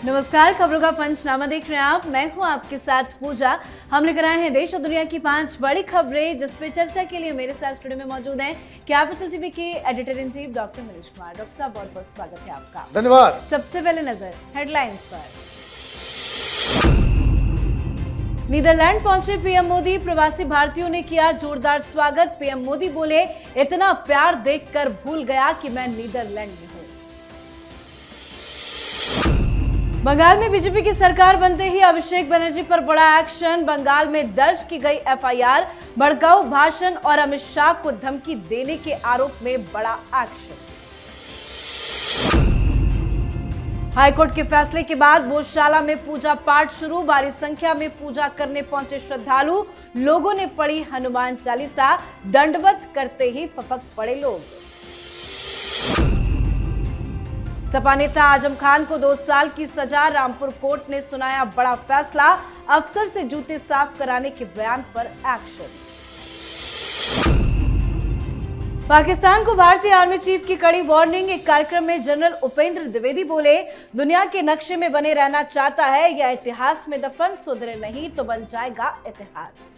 नमस्कार, खबरों का पंचनामा देख रहे हैं आप। मैं हूं आपके साथ पूजा। हम लेकर आए हैं देश और दुनिया की 5 बड़ी खबरें, जिस पे चर्चा के लिए मेरे साथ स्टूडियो में मौजूद हैं कैपिटल टीवी के editor in chief doctor Manish Kumar. Doctor साहब, बहुत बहुत स्वागत है आपका। धन्यवाद। सबसे पहले नजर हेडलाइंस पर। नीदरलैंड पहुंचे पीएम मोदी, प्रवासी भारतीयों ने किया जोरदार स्वागत। पीएम मोदी बोले, इतना प्यार देखकर भूल गया कि मैं नीदरलैंड में हूं। बंगाल में बीजेपी की सरकार बनते ही अभिषेक बनर्जी पर बड़ा एक्शन। बंगाल में दर्ज की गई एफआईआर, भड़काऊ भाषण और अमित शाह को धमकी देने के आरोप में बड़ा एक्शन। हाईकोर्ट के फैसले के बाद भोजशाला में पूजा पाठ शुरू। भारी संख्या में पूजा करने पहुंचे श्रद्धालु। लोगों ने पढ़ी हनुमान चालीसा। दंडवत करते ही फपक पड़े लोग। सपा नेता आजम खान को 2 साल की सजा। रामपुर कोर्ट ने सुनाया बड़ा फैसला। अफसर से जूते साफ कराने के बयान पर एक्शन। पाकिस्तान को भारतीय आर्मी चीफ की कड़ी वार्निंग। एक कार्यक्रम में जनरल उपेंद्र द्विवेदी बोले, दुनिया के नक्शे में बने रहना चाहता है या इतिहास में दफन, सुधरे नहीं तो बन जाएगा इतिहास।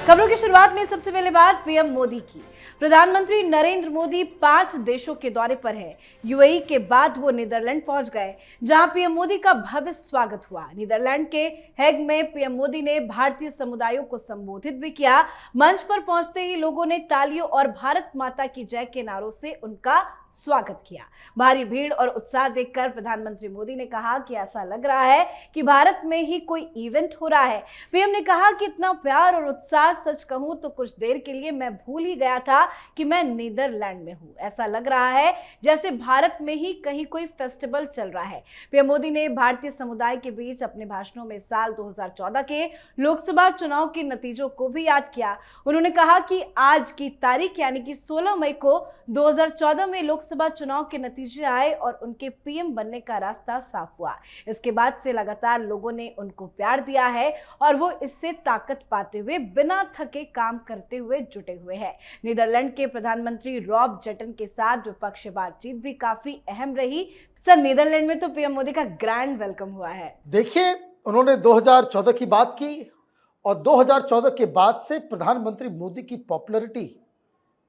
खबरों की शुरुआत में सबसे पहले बात पीएम मोदी की। प्रधानमंत्री नरेंद्र मोदी 5 देशों के दौरे पर है। यूएई के बाद वो नीदरलैंड पहुंच गए, जहां पीएम मोदी का भव्य स्वागत हुआ। नीदरलैंड के हेग में पीएम मोदी ने भारतीय समुदायों को संबोधित भी किया। मंच पर पहुंचते ही लोगों ने तालियों और भारत माता की जय के नारों से उनका स्वागत किया। भारी भीड़ और उत्साह देखकर प्रधानमंत्री मोदी ने कहा कि ऐसा लग रहा है कि भारत में ही कोई इवेंट हो रहा है। पीएम ने कहा कि इतना प्यार और उत्साह, सच कहूं तो कुछ देर के लिए मैं भूल ही गया था कि मैं नीदरलैंड में हूं। ऐसा लग रहा है जैसे भारत में ही कहीं कोई फेस्टिवल चल रहा है। पीएम मोदी ने भारतीय समुदाय के बीच अपने भाषणों में साल 2014 के लोकसभा चुनाव के नतीजों को भी याद किया। उन्होंने कहा कि आज की तारीख यानी कि 16 मई को 2014 में लोकसभा चुनाव के नतीजे आए और उनके पीएम बनने का रास्ता साफ हुआ। इसके बाद से लगातार लोगों ने उनको प्यार दिया है और वो इससे ताकत पाते हुए बिना थके काम करते हुए जुटे हुए हैं। नीदरलैंड के प्रधानमंत्री रॉब जेटन के साथ द्विपक्षीय बातचीत भी काफी अहम रही। सर, नीदरलैंड में तो पीएम मोदी का ग्रैंड वेलकम हुआ है। देखिए, उन्होंने 2014 की बात की और 2014 के बाद से प्रधानमंत्री मोदी की पॉपुलैरिटी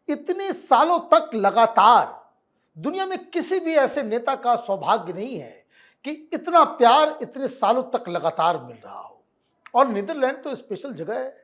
इतने सालों तक लगातार, दुनिया में किसी भी ऐसे नेता का सौभाग्य नहीं है कि इतना प्यार इतने सालों तक लगातार मिल रहा हो। और नीदरलैंड तो स्पेशल जगह है।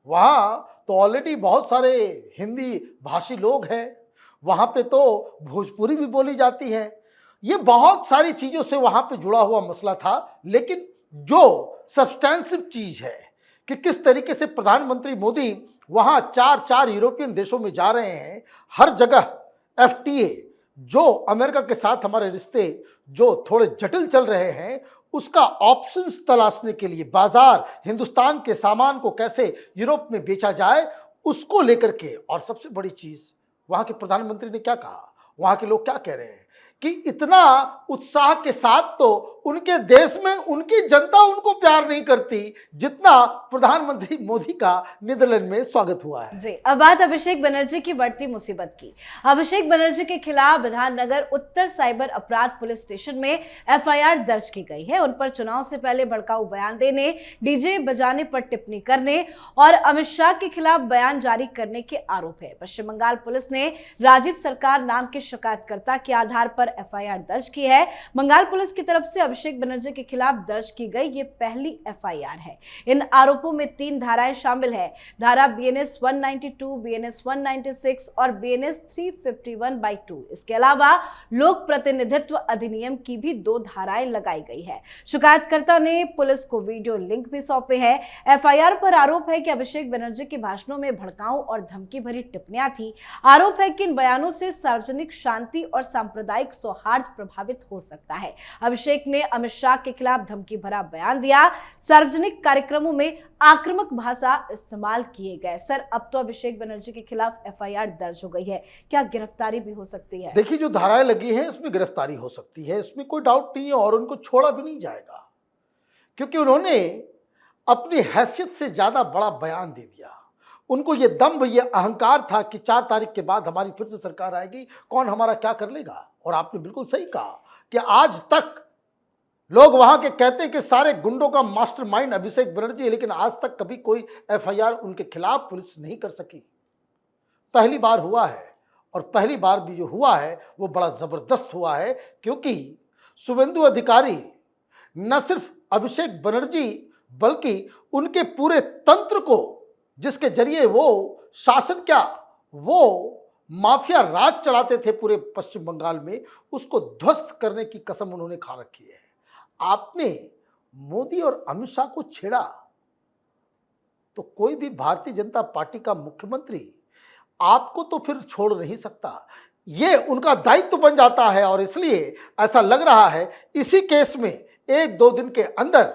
वहाँ तो ऑलरेडी बहुत सारे हिंदी भाषी लोग हैं। वहाँ पे तो भोजपुरी भी बोली जाती है। ये बहुत सारी चीज़ों से वहाँ पे जुड़ा हुआ मसला था। लेकिन जो सब्सटेंसिव चीज़ है कि किस तरीके से प्रधानमंत्री मोदी वहाँ 4 यूरोपियन देशों में जा रहे हैं, हर जगह एफटीए, जो अमेरिका के साथ हमारे रिश्ते जो थोड़े जटिल चल रहे हैं, उसका ऑप्शंस तलाशने के लिए, बाजार, हिंदुस्तान के सामान को कैसे यूरोप में बेचा जाए, उसको लेकर के। और सबसे बड़ी चीज़, वहाँ के प्रधानमंत्री ने क्या कहा, वहाँ के लोग क्या कह रहे हैं कि इतना उत्साह के साथ तो उनके देश में उनकी जनता उनको प्यार नहीं करती जितना प्रधानमंत्री मोदी का नीदरलैंड में स्वागत हुआ है। जी, अब बात अभिषेक बनर्जी की बढ़ती मुसीबत की। अभिषेक बनर्जी के खिलाफ विधाननगर उत्तर साइबर अपराध पुलिस स्टेशन में एफआईआर दर्ज की गई है। उन पर चुनाव से पहले भड़काऊ बयान देने, डीजे बजाने पर टिप्पणी करने और अमित शाह के खिलाफ बयान जारी करने के आरोप है। पश्चिम बंगाल पुलिस ने राजीव सरकार नाम के शिकायतकर्ता के आधार पर एफआईआर दर्ज की है। बंगाल पुलिस की तरफ से अभिषेक बनर्जी के खिलाफ दर्ज की गई ये पहली एफआईआर है। इन आरोपों में 3 धाराएं शामिल है। धारा बीएनएस 192, बीएनएस 196 और बीएनएस 351/2। इसके अलावा लोक प्रतिनिधित्व अधिनियम की भी 2 धाराएं लगाई गई है। शिकायतकर्ता ने पुलिस को वीडियो लिंक भी सौंपे हैं। एफआईआर पर आरोप है कि अभिषेक बनर्जी के भाषणों में भड़काऊ और धमकी भरी टिप्पणियां थी। आरोप है कि इन बयानों से सार्वजनिक शांति और सांप्रदायिक सौहार्द प्रभावित हो सकता है। अभिषेक ने अमित शाह के खिलाफ धमकी भरा बयान दिया। सार्वजनिक कार्यक्रमों में आक्रामक भाषा इस्तेमाल किए गए। सर, अब तो अभिषेक बनर्जी के खिलाफ एफआईआर दर्ज हो गई है, क्या गिरफ्तारी भी हो सकती है? देखिए, जो धाराएं लगी हैं इसमें गिरफ्तारी हो सकती है, इसमें कोई डाउट नहीं है। और उनको छोड़ा भी नहीं जाएगा, क्योंकि उन्होंने अपनी हैसियत से ज्यादा बड़ा बयान दे दिया। उनको ये दम्भ, ये अहंकार था कि 4 तारीख के बाद हमारी फिर से सरकार आएगी, कौन हमारा क्या कर लेगा। और आपने बिल्कुल सही कहा कि आज तक लोग वहां के कहते हैं कि सारे गुंडों का मास्टरमाइंड अभिषेक बनर्जी है, लेकिन आज तक कभी कोई एफआईआर उनके खिलाफ पुलिस नहीं कर सकी। पहली बार हुआ है, और पहली बार भी जो हुआ है वो बड़ा जबरदस्त हुआ है, क्योंकि शुभेंदु अधिकारी न सिर्फ अभिषेक बनर्जी बल्कि उनके पूरे तंत्र को, जिसके जरिए वो शासन क्या, वो माफिया राज चलाते थे पूरे पश्चिम बंगाल में, उसको ध्वस्त करने की कसम उन्होंने खा रखी है। आपने मोदी और अमित शाह को छेड़ा तो कोई भी भारतीय जनता पार्टी का मुख्यमंत्री आपको तो फिर छोड़ नहीं सकता, ये उनका दायित्व बन जाता है। और इसलिए ऐसा लग रहा है इसी केस में 1-2 दिन के अंदर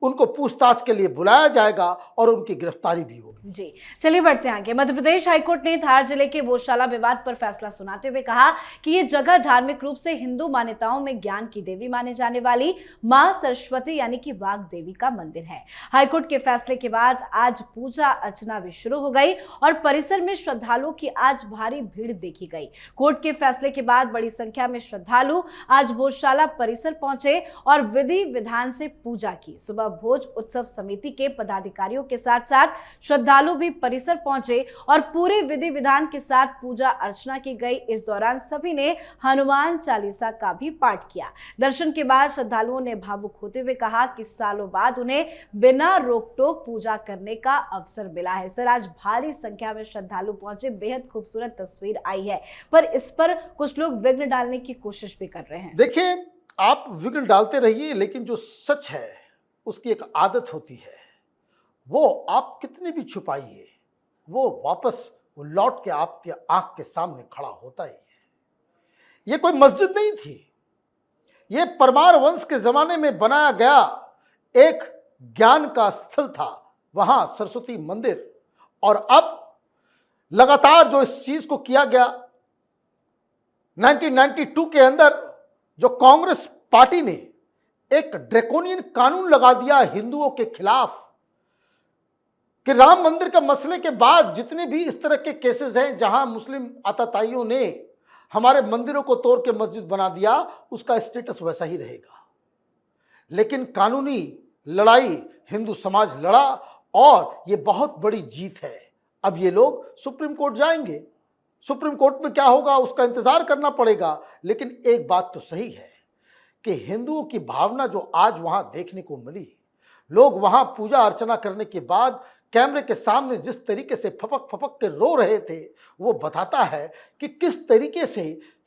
उनको पूछताछ के लिए बुलाया जाएगा और उनकी गिरफ्तारी भी होगी। जी, चलिए बढ़ते हैं आगे। मध्य प्रदेश हाईकोर्ट ने धार जिले के गौशाला विवाद पर फैसला सुनाते हुए कहा कि ये जगह धार्मिक रूप से हिंदू मान्यताओं में ज्ञान की देवी माने जाने वाली मां सरस्वती यानी कि वाग देवी का मंदिर है। हाईकोर्ट के फैसले के बाद आज पूजा अर्चना भी शुरू हो गई और परिसर में श्रद्धालुओं की आज भारी भीड़ देखी गई। कोर्ट के फैसले के बाद बड़ी संख्या में श्रद्धालु आज गौशाला परिसर पहुंचे और विधि विधान से पूजा की। सुबह भोज उत्सव समिति के पदाधिकारियों के साथ साथ श्रद्धालु भी परिसर पहुंचे और पूरे विधि विधान के साथ पूजा अर्चना की गई। इस दौरान सभी ने हनुमान चालीसा का भी पाठ किया। दर्शन के बाद श्रद्धालुओं ने भावुक होते हुए कहा कि सालों बाद उन्हें बिना रोक टोक पूजा करने का अवसर मिला है। सर, आज भारी संख्या में श्रद्धालु पहुंचे, बेहद खूबसूरत तस्वीर आई है, पर इस पर कुछ लोग विघ्न डालने की कोशिश भी कर रहे हैं। देखिए, आप विघ्न डालते रहिए, लेकिन जो सच है उसकी एक आदत होती है, वो आप कितनी भी छुपाइए वो वापस वो लौट के आपके आंख के सामने खड़ा होता ही है। ये कोई मस्जिद नहीं थी, ये परमार वंश के जमाने में बनाया गया एक ज्ञान का स्थल था, वहां सरस्वती मंदिर। और अब लगातार जो इस चीज को किया गया, 1992 के अंदर जो कांग्रेस पार्टी ने एक ड्रैकोनियन कानून लगा दिया हिंदुओं के खिलाफ कि राम मंदिर के मसले के बाद जितने भी इस तरह के केसेस हैं जहां मुस्लिम आतताइयों ने हमारे मंदिरों को तोड़ के मस्जिद बना दिया, उसका स्टेटस वैसा ही रहेगा। लेकिन कानूनी लड़ाई हिंदू समाज लड़ा और ये बहुत बड़ी जीत है। अब ये लोग सुप्रीम कोर्ट जाएंगे, सुप्रीम कोर्ट में क्या होगा उसका इंतजार करना पड़ेगा। लेकिन एक बात तो सही है कि हिंदुओं की भावना जो आज वहां देखने को मिली, लोग वहां पूजा अर्चना करने के बाद कैमरे के सामने जिस तरीके से फपक फपक के रो रहे थे, वो बताता है कि किस तरीके से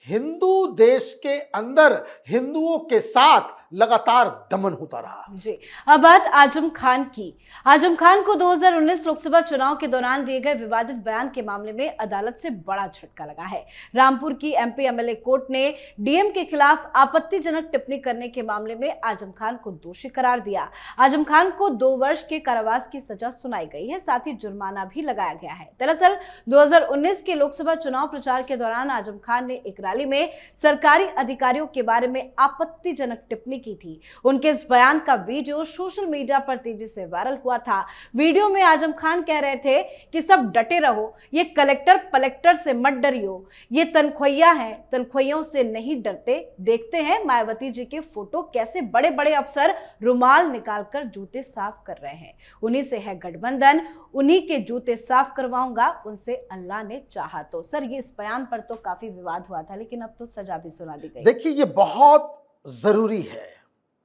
हिंदू देश के अंदर हिंदुओं के साथ लगातार दमन होता रहा। जी, अब बात आजम खान की। आजम खान को 2019 लोकसभा चुनाव के दौरान दिए गए विवादित बयान के मामले में अदालत से बड़ा झटका लगा है। रामपुर की एमपी एमएलए कोर्ट ने डीएम के खिलाफ आपत्तिजनक टिप्पणी करने के मामले में आजम खान को दोषी करार दिया। आजम खान को 2 वर्ष के कारावास की सजा सुनाई गई है, साथ ही जुर्माना भी लगाया गया है। दरअसल 2019 के लोकसभा चुनाव प्रचार के दौरान आजम खान ने एक रैली में सरकारी अधिकारियों के बारे में आपत्तिजनक टिप्पणी की थी। उनके इस बयान का वीडियो सोशल मीडिया पर तेजी से वायरल हुआ था। वीडियो में आजम खान कह रहे थे कि सब डटे रहो, ये कलेक्टर पलेक्टर से मत डरियो, ये तनख्वाहिया हैं, तनख्वाहियों से नहीं डरते। देखते हैं मायावती जी के फोटो कैसे बड़े बड़े अफसर रुमाल निकालकर जूते साफ कर रहे हैं। उन्हीं से है गठबंधन, उन्हीं के जूते साफ करवाऊंगा, उनसे अल्लाह ने चाहा तो। सर, ये इस बयान पर तो काफी विवाद हुआ था, लेकिन अब तो सजा भी सुना दी गई। देखिए, ये बहुत जरूरी है।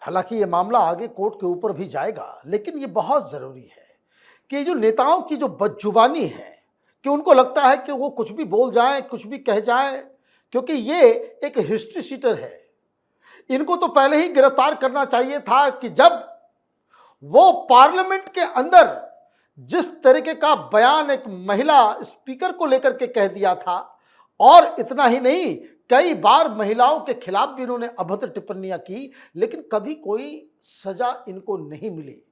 हालांकि ये मामला आगे कोर्ट के ऊपर भी जाएगा, लेकिन ये बहुत जरूरी है कि जो नेताओं की जो बदजुबानी है, कि उनको लगता है कि वो कुछ भी बोल जाएं, कुछ भी कह जाएं, क्योंकि ये एक हिस्ट्री शीटर है। इनको तो पहले ही गिरफ्तार करना चाहिए था कि जब वो पार्लियामेंट के अंदर जिस तरीके का बयान एक महिला स्पीकर को लेकर के कह दिया था, और इतना ही नहीं, कई बार महिलाओं के खिलाफ भी इन्होंने अभद्र टिप्पणियां की, लेकिन कभी कोई सजा इनको नहीं मिली।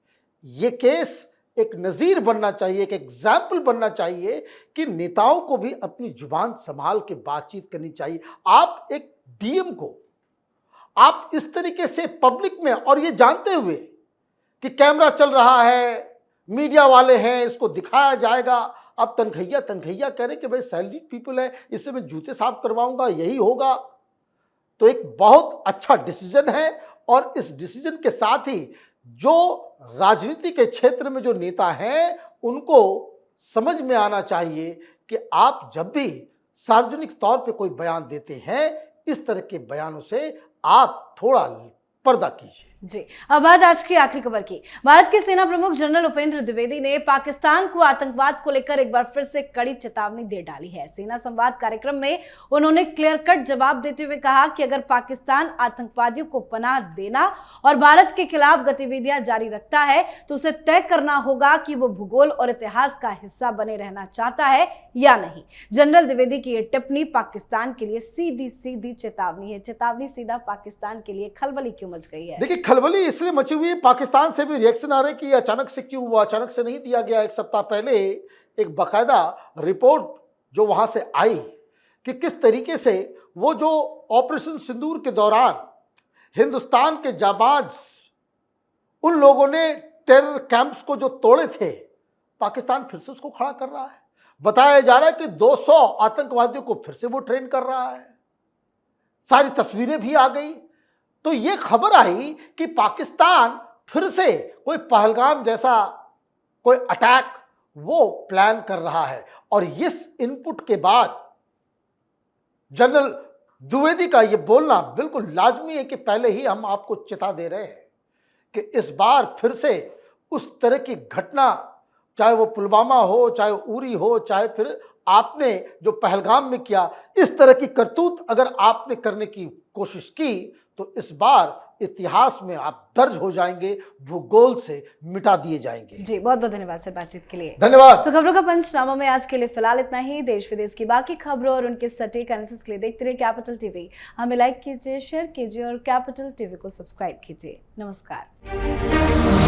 ये केस एक नज़ीर बनना चाहिए, एक एग्जाम्पल बनना चाहिए कि नेताओं को भी अपनी जुबान संभाल के बातचीत करनी चाहिए। आप एक डीएम को आप इस तरीके से पब्लिक में, और ये जानते हुए कि कैमरा चल रहा है, मीडिया वाले हैं, इसको दिखाया जाएगा, अब तनखैया कह रहे कि भाई सैलरीड पीपल है, इससे मैं जूते साफ करवाऊंगा, यही होगा। तो एक बहुत अच्छा डिसीजन है। और इस डिसीजन के साथ ही जो राजनीति के क्षेत्र में जो नेता हैं उनको समझ में आना चाहिए कि आप जब भी सार्वजनिक तौर पे कोई बयान देते हैं, इस तरह के बयानों से आप थोड़ा पर्दा कीजिए। जी, अब बात आज की आखिरी खबर की। भारत के सेना प्रमुख जनरल उपेंद्र द्विवेदी ने पाकिस्तान को आतंकवाद को लेकर एक बार फिर से कड़ी चेतावनी दे डाली है। सेना संवाद कार्यक्रम में उन्होंने क्लियर कट जवाब देते हुए कहा कि अगर पाकिस्तान आतंकवादियों को पनाह देना और भारत के खिलाफ गतिविधियां जारी रखता है तो उसे तय करना होगा कि वो भूगोल और इतिहास का हिस्सा बने रहना चाहता है या नहीं। जनरल द्विवेदी की यह टिप्पणी पाकिस्तान के लिए सीधी सीधी चेतावनी है। चेतावनी सीधा पाकिस्तान के लिए खलबली क्यों मच गई है? देखिए, खलबली इसलिए मची हुई है, पाकिस्तान से भी रिएक्शन आ रहे कि ये अचानक से क्यों हुआ, अचानक से नहीं दिया गया। एक सप्ताह पहले एक बाकायदा रिपोर्ट जो वहां से आई कि किस तरीके से वो जो ऑपरेशन सिंदूर के दौरान हिंदुस्तान के जाबाज उन लोगों ने टेरर कैंप्स को जो तोड़े थे, पाकिस्तान फिर से उसको खड़ा कर रहा है। बताया जा रहा है कि 200 आतंकवादियों को फिर से वो ट्रेन कर रहा है। सारी तस्वीरें भी आ गई। तो ये खबर आई कि पाकिस्तान फिर से कोई पहलगाम जैसा कोई अटैक वो प्लान कर रहा है। और इस इनपुट के बाद जनरल द्विवेदी का ये बोलना बिल्कुल लाजमी है कि पहले ही हम आपको चेता दे रहे हैं कि इस बार फिर से उस तरह की घटना, चाहे वो पुलवामा हो, चाहे उरी हो, चाहे फिर आपने जो पहलगाम में किया, इस तरह की करतूत अगर आपने करने की कोशिश की तो इस बार इतिहास में आप दर्ज हो जाएंगे, भूगोल से मिटा दिए जाएंगे। जी, बहुत बहुत धन्यवाद सर बातचीत के लिए। धन्यवाद। तो खबरों का पंचनामा में आज के लिए फिलहाल इतना ही। देश विदेश की बाकी खबरों और उनके सटीक एनालिसिस के लिए देखते रहिए कैपिटल टीवी। हमें लाइक कीजिए, शेयर कीजिए और कैपिटल टीवी को सब्सक्राइब कीजिए। नमस्कार।